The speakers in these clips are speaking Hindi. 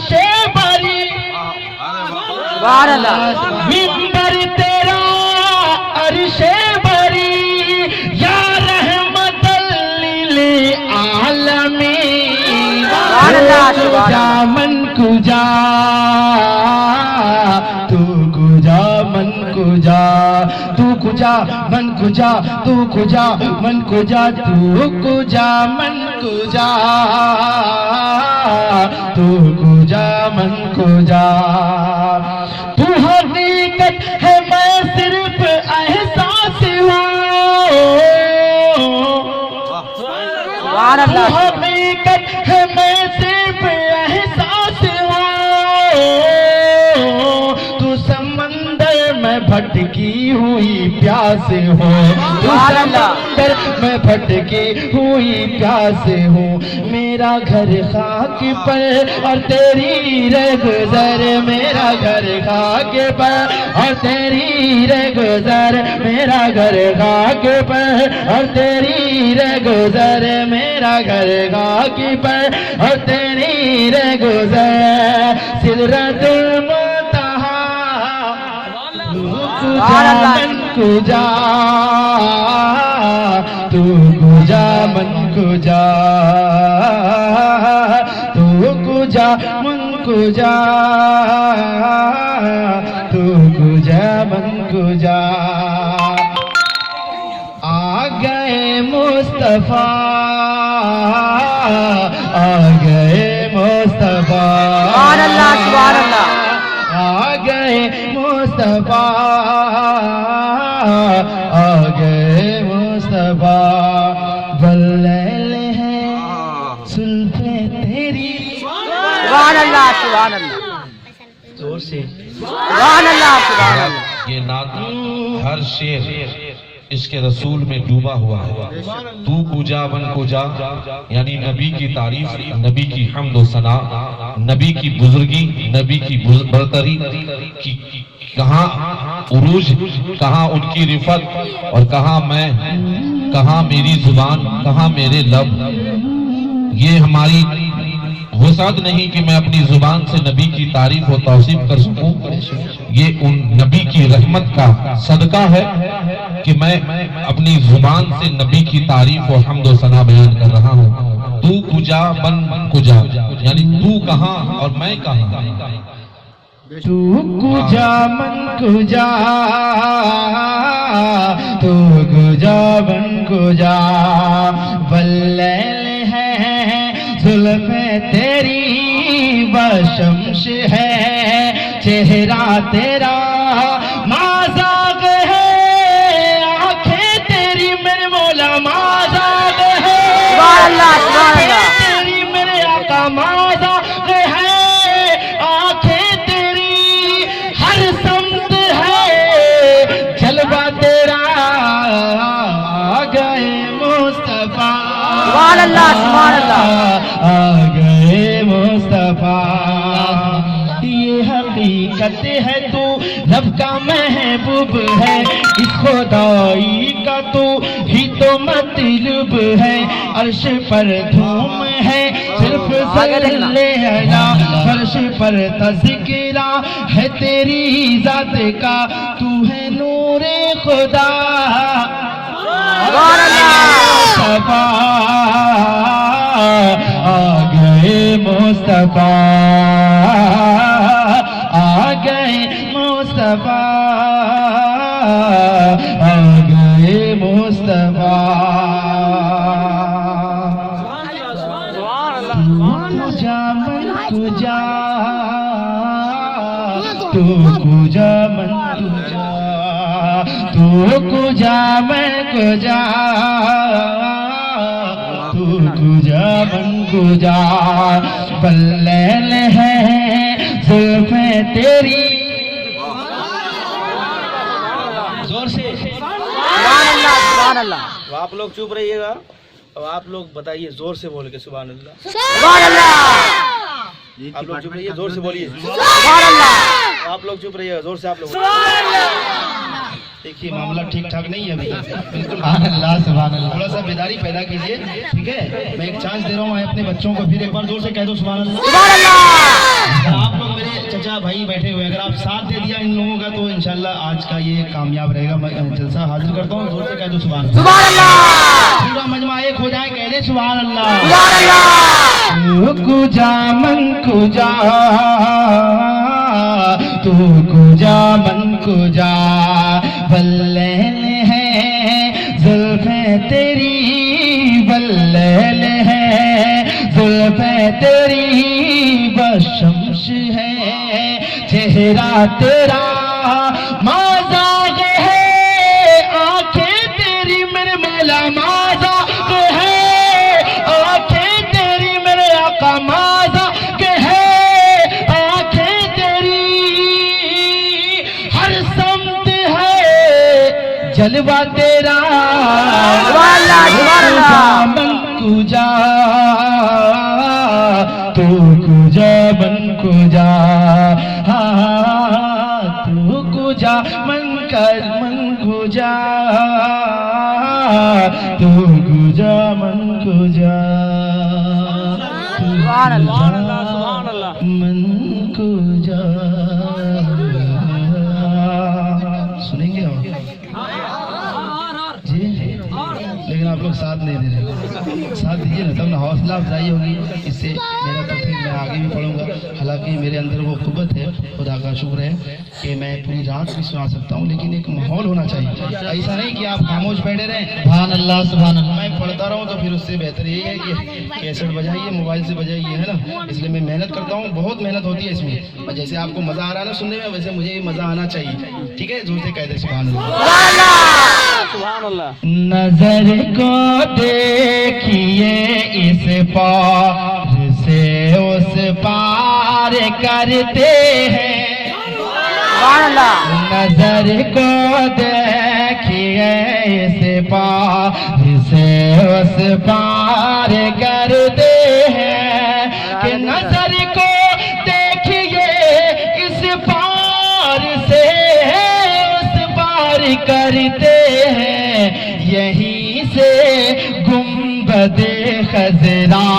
से बरी मिंबर तेरा अर्शे बरी या रहमतल लिल आलमीन कुजा मन कुजा तू कुजा मन कुजा तू कुजा मन कुजा तू कुजा मन कुजा तू कुजा मन कुजा तू कुजा मन कुजा तू हकीकत है मैं सिर्फ एहसास हूँ तू हकीकत है मैं सिर्फ एहसास हूँ तू समंदर में भटकी हुई प्यास हो तू समंदर में भटकी हुई प्यास हूँ मेरा घर खाक पर और तेरी रे गुजर मेरा घर खाक पर और तेरी रे गुजर मेरा घर खाक पर और तेरी रे गुजर मेरा घर खाक पर और तेरी रे गुजर सिदरतुल मुंतहा कुजा तू कुजा मन कुजा तू कुजा मन कुजा तू कुजा मन कुजा आ गए मुस्तफा आ गए मुस्तफा आ गए मुस्तफा आ गए मुस्तफा वल्लैल है सुल्फे तेरी जोर से ये नात हर शेर इसके रसूल में डूबा हुआ है। तू कुजा बन कुजा यानी नबी की तारीफ, नबी की हम्द व सना, नबी की बुजुर्गी, नबी की बरतरी की कहाँ उरूज, कहाँ उनकी रिफत और कहाँ मैं, कहाँ मेरी जुबान, कहाँ मेरे लब। ये हमारी वसात नहीं कि मैं अपनी जुबान से नबी की तारीफ और तौसीफ कर सकूं। ये उन नबी की रहमत का सदका है कि मैं अपनी जुबान से नबी की तारीफ और हम्द व सना बयान कर रहा हूँ। तू कुजा बन कुजा यानी तू कहाँ और मैं कहाँ। तू कुजा मन कुजा तू कुजा बन कुजा वल्लैल है जुल्फे तेरी बशम्श है चेहरा तेरा माज़ाग है आंखें तेरी मेरे मौला माज़ाग है तेरी मेरे आका माज़ाग है आंखें तेरी हर समत है जलवा तेरा आ गए मुस्तफा आ गए मुस्तफा ये हकीकत है तू रब का महबूब है इस खुदाई का तू ही तो मतलब है अर्श पर धूम है सिर्फ सल्ले अला फर्श पर तज़किरा है तेरी जात का तू है नूरे खुदा मुस्तफा आ गए मुस्तफा आ गए मुस्तफा आ गए मुस्तफा तू कुजा मन कुजा तू कुजा मन कुजा तू कुजा मन कुजा वल्लैल है जुल्फे तेरी जोर से सुभान अल्लाह। तो आप लोग चुप रहिएगा। अब आप लोग बताइए जोर से बोल के सुभान अल्लाह। आप लोग चुप रहिए, जोर से बोलिए सुभान अल्लाह। आप लोग चुप रहिएगा, जोर से आप लोग देखिए मामला ठीक ठाक नहीं है अभी। सुभान अल्लाह सुभान अल्लाह। थोड़ा सा बेदारी पैदा कीजिए, ठीक है। मैं एक चांस दे रहा हूँ अपने बच्चों को, फिर एक बार जोर से कह दो सुभान अल्लाह। का तो इंशाल्लाह आज का ये कामयाब रहेगा। मैं जलसा हाजिर करता हूँ, जोर से कह दो सुभान अल्लाह। सुभान अल्लाह, पूरा मजमा एक हो जाए, कह दे सुभान अल्लाह। सुभान अल्लाह, तू कुजा मन कुजा, तू कुजा मन कुजा, बल्लेल है जुल्फे तेरी, बल्लेल है जुल्फे तेरी, बशम्श है चेहरा तेरा, माज़ाग है आंखें तेरी मेरे मौला, माज़ाग है आंखें तेरी मेरे आका, माज़ाग है आंखें तेरी, हर समत है जलवा तेरा, सुभान अल्लाह, सुभान अल्लाह। मन कुजा, तू कुजा मन कुजा, हाँ तू कुजा मन कर मन कुजा, तू कुजा मन कुजा, सुभान अल्लाह, सुभान अल्लाह। मन कुजा। सुनेंगे हम जी, लेकिन आप लोग साथ नहीं दे रहे, साथ दीजिए ना, तब ना हौसला अफजाई होगी। इससे मेरा तो फिर मैं आगे भी पढ़ूंगा। हालांकि मेरे अंदर वो कुव्वत है, खुदा का शुक्र है कि मैं पूरी रात भी सुना सकता हूँ, लेकिन एक माहौल होना चाहिए। ऐसा नहीं कि आप खामोश बैठे रहें, सुभान अल्लाह सुभान अल्लाह, मैं पढ़ता रहूँ, तो फिर उससे बेहतर यही है कि कैसेट बजाइए, मोबाइल से बजाइए, है ना। इसलिए मैं मेहनत करता हूँ, बहुत मेहनत होती है इसमें। जैसे आपको मज़ा आ रहा है ना सुनने में, वैसे मुझे भी मज़ा आना चाहिए। ठीक है, जोर से कह दे सुभान अल्लाह। सुभान अल्लाह। नजर को देखिए इस पार से उस पार करते हैं, सुभान अल्लाह। नजर को देखिए इस पार से उस पार करते हैं, कि नजर को देखिए इस पार से उस पार करते हैं, यहीं से गुंबदे खजरा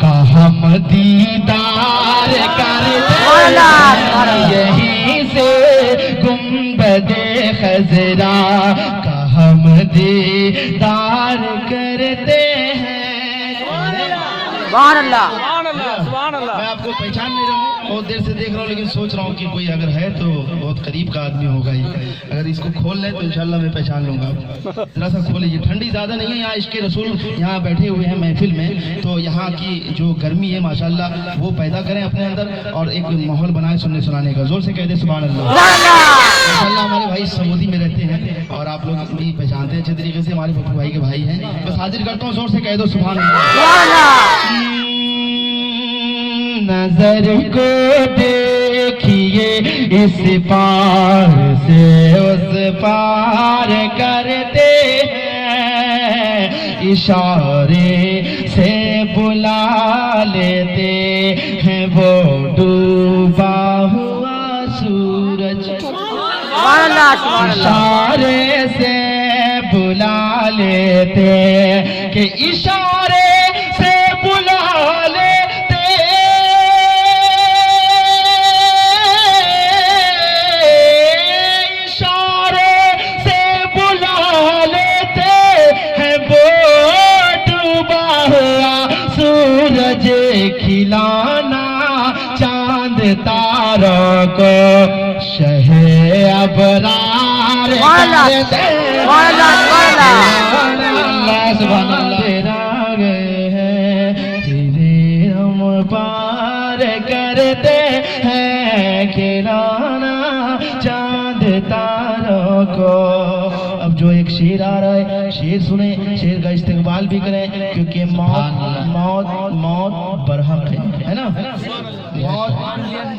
का हम दीदार करते हैं, यहीं से गुंबदे खजरा का हम दीदार करते हैं। सुभान अल्लाह, सुभान अल्लाह, सुभान अल्लाह। मैं आपको पहचान नहीं रहा हूँ, बहुत देर से देख रहा हूँ, लेकिन सोच रहा हूँ कि कोई अगर है तो बहुत करीब का आदमी होगा ही। अगर इसको खोल लें तो इंशाल्लाह मैं पहचान लूंगा। जरा सा खोलिए, ठंडी ज़्यादा नहीं है यहाँ, इश्क़ रसूल यहाँ बैठे हुए हैं महफिल में, तो यहाँ की जो गर्मी है माशाल्लाह वो पैदा करें अपने अंदर, और एक माहौल बनाए सुनने सुनाने का। जोर से कह दे सुभान अल्लाह। माशाल्लाह हमारे भाई सऊदी में रहते हैं, और आप लोग भी पहचानते हैं अच्छे तरीके से, हमारे पप्पू भाई के भाई हैं। बस हाजिर करता हूँ, जोर से कह दो सुभान अल्लाह। नजर को देखिए इस पार से उस पार करते हैं, इशारे से बुला लेते हैं वो डूबा हुआ सूरज, इशारे से बुला लेते कि इशारे से बुला लेते, खिलाना चांद तारों को शहे अबरार करते हैं, तेरे हम पार करते हैं, खिलाना चांद तारों को। अब जो एक शेर आ रहा है, शेर सुने, शेर का इस्तेमाल भी करें, क्योंकि मौत मौत मौत बरहक है ना। मौत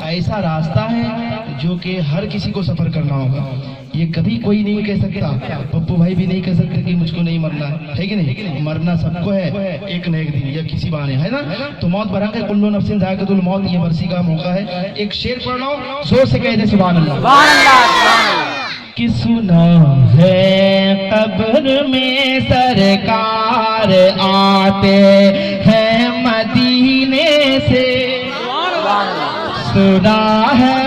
ऐसा रास्ता है जो कि हर किसी को सफर करना होगा। ये कभी कोई नहीं कह सकता, पप्पू भाई भी नहीं कह सकते कि मुझको नहीं मरना है कि नहीं, मरना सबको है एक न एक दिन या किसी बहाने, है ना। तो मौत बरहक है, कुल्लू नफ्सिन ज़ाइक़तुल मौत, ये बरसी का मौका है। एक शेर पढ़ रहा हूँ, जोर से कह दे सुभान अल्लाह। कि सुना है कब्र में सरकार आते हैं मदीने से, सुना है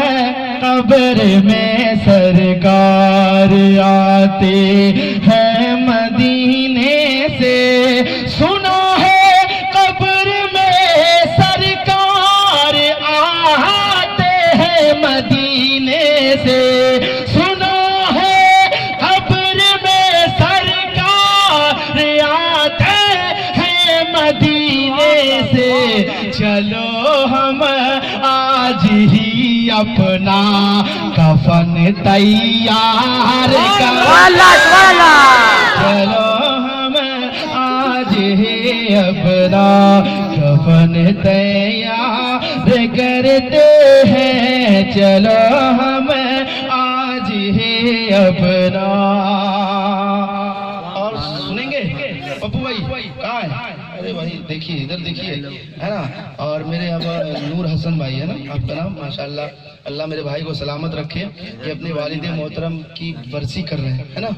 कब्र में सरकार आते हैं मदीने से, सुना है कब्र में सरकार आते हैं मदीने से, सुना है कब्र में सरकार आते हैं मदीने से। चलो हम आज ही अपना कफन तैयार कर, चलो हम आज ही अपना कफन तैयार करते हैं, चलो हम आज ही अपना। और सुनेंगे पप्पू भाई कहाँ है? अरे भाई देखिए, इधर देखिए, है ना। और मेरे अब नूर हसन भाई है ना, आपका नाम, माशाल्लाह, अल्लाह मेरे भाई को सलामत रखे। ये अपने वालिद मोहतरम की बरसी कर रहे हैं, है ना।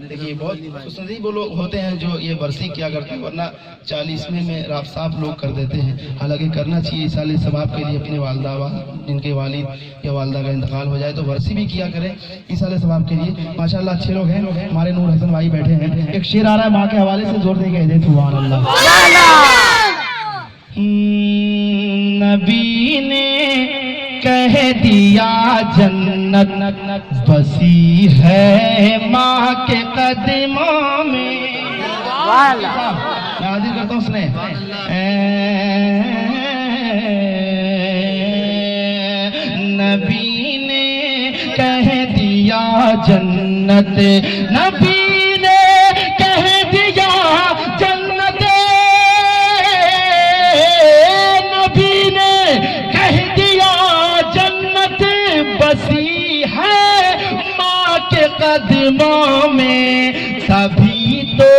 देखिए बहुत खुशनसीब वो लोग होते हैं जो ये बरसी किया करते हैं, वरना 40वें में रात साफ लोग कर देते हैं। हालांकि करना चाहिए इस साल सवाब के लिए, अपने वालदा जिनके वालिद या वालदा का इंतकाल हो जाए तो बरसी भी किया करें इस साल सवाब के लिए। माशाल्लाह अच्छे लोग हैं, हमारे नूर हसन भाई बैठे हैं। एक शेर आ रहा है माँ के हवाले से, जोर दे के दे सुभान अल्लाह। नबी ने कह दिया जन्नत बसी है माँ के कदमों में। हाजिर करता हूँ उसने, नबी ने कह दिया जन्नत, नबी ने कह दिया जन्नत, नबी ने कह दिया जन्नत बसी है माँ के कदमों में। तभी तो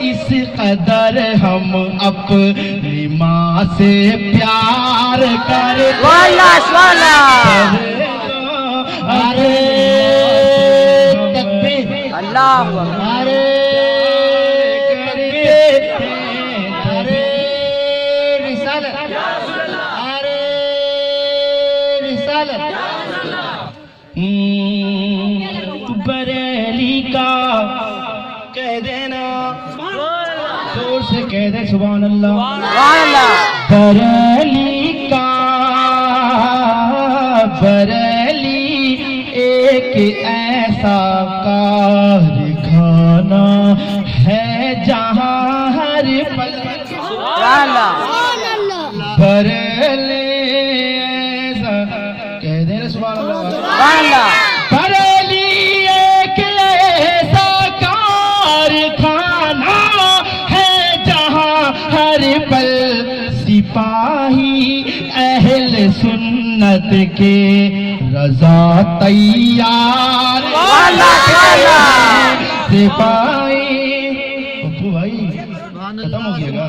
इस कदर हम अपनी माँ से प्यार करते। अरे तकबीर, अल्लाह, अरे करते थे, अरे रिसालत, अरे रिसालत। बरेली का कह देना, जोर से कह दे सुभान अल्लाह। बरेली का, बरेली एक ऐसा कारखाना है जहाँ हर पल, बरेली ऐसा कह दे सुभान अल्लाह। बरेली एक ऐसा कारखाना है जहाँ हर पल सिपाही अहल सुन्नत के रजा तैयार। सिपाही पप्पू भाई खत्म हो गया,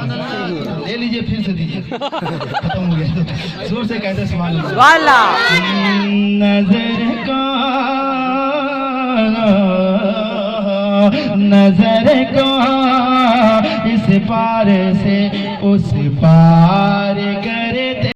ले लीजिए फिर से दीजिए, खत्म हो गया तो जोर से कहते सुभान अल्लाह। नजर का, नजर का इस पार से उस पार करे।